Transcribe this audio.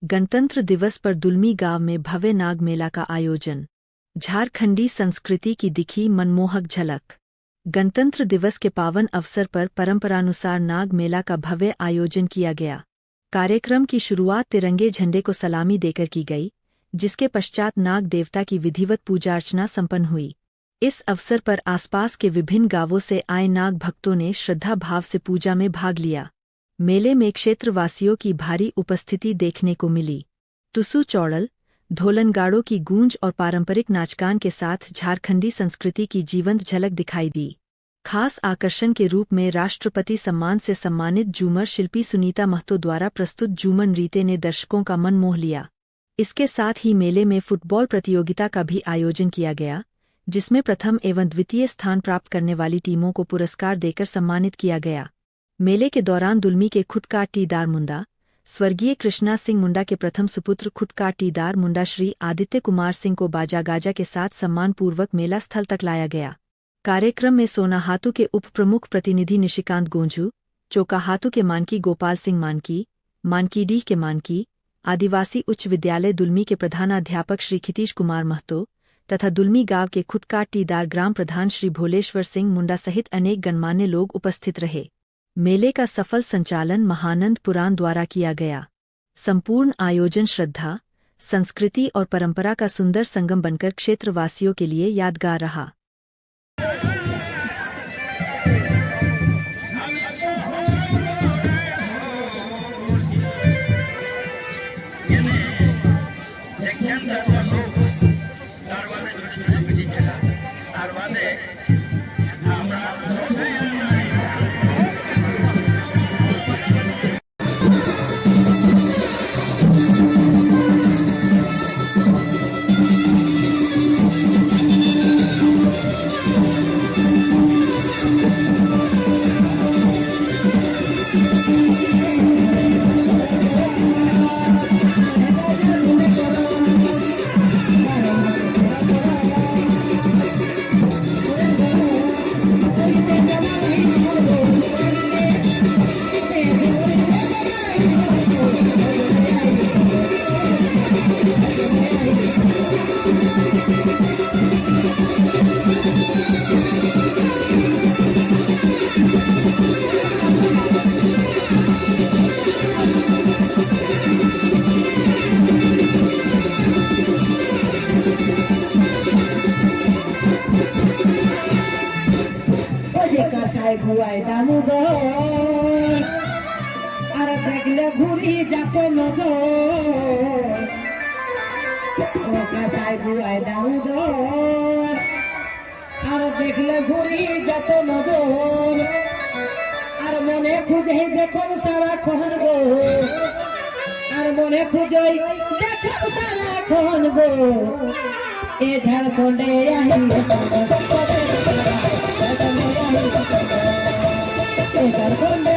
गणतंत्र दिवस पर दुलमी गांव में भव्य नाग मेला का आयोजन। झारखंडी संस्कृति की दिखी मनमोहक झलक। गणतंत्र दिवस के पावन अवसर पर परंपरानुसार नाग मेला का भव्य आयोजन किया गया। कार्यक्रम की शुरुआत तिरंगे झंडे को सलामी देकर की गई, जिसके पश्चात नाग देवता की विधिवत पूजा अर्चना संपन्न हुई। इस अवसर पर आसपास के विभिन्न गांवों से आए नाग भक्तों ने श्रद्धा भाव से पूजा में भाग लिया। मेले में क्षेत्रवासियों की भारी उपस्थिति देखने को मिली। टुसू चौड़ल, ढोलनगाड़ों की गूंज और पारंपरिक नाचगान के साथ झारखंडी संस्कृति की जीवंत झलक दिखाई दी। खास आकर्षण के रूप में राष्ट्रपति सम्मान से सम्मानित झूमर शिल्पी सुनीता महतो द्वारा प्रस्तुत झूमर नृत्य ने दर्शकों का मन मोह लिया। इसके साथ ही मेले में फुटबॉल प्रतियोगिता का भी आयोजन किया गया, जिसमें प्रथम एवं द्वितीय स्थान प्राप्त करने वाली टीमों को पुरस्कार देकर सम्मानित किया गया। मेले के दौरान दुलमी के खुटकाटीदार मुंडा, स्वर्गीय कृष्णा सिंह मुंडा के प्रथम सुपुत्र खुटकाटीदार मुंडा श्री आदित्य कुमार सिंह को बाजा गाजा के साथ सम्मानपूर्वक मेला स्थल तक लाया गया। कार्यक्रम में सोनाहातू के उप प्रमुख प्रतिनिधि निशिकांत गोंझू, चोकाहातू के मानकी गोपाल सिंह मानकी, मानकीडीह के मानकी, आदिवासी उच्च विद्यालय दुलमी के प्रधानाध्यापक श्री खितीश कुमार महतो तथा दुलमी गांव के खुटकाटीदार ग्राम प्रधान श्री भोलेश्वर सिंह मुंडा सहित अनेक गणमान्य लोग उपस्थित रहे। मेले का सफल संचालन महानंद पुराण द्वारा किया गया। संपूर्ण आयोजन श्रद्धा, संस्कृति और परंपरा का सुंदर संगम बनकर क्षेत्रवासियों के लिए यादगार रहा। ঘুরাই দামোদর আর দেখলে ঘুরি যাতে নজর ও কাসাই ঘুরাই দামোদর আর দেখলে ঘুরি যাতে নজর আর মনে খুঁজে দেখো সারাক্ষণ গো আর মনে খুঁজে দেখো সারাক্ষণ গো এ ঝাড়খণ্ডে ঝাড়খণ্ড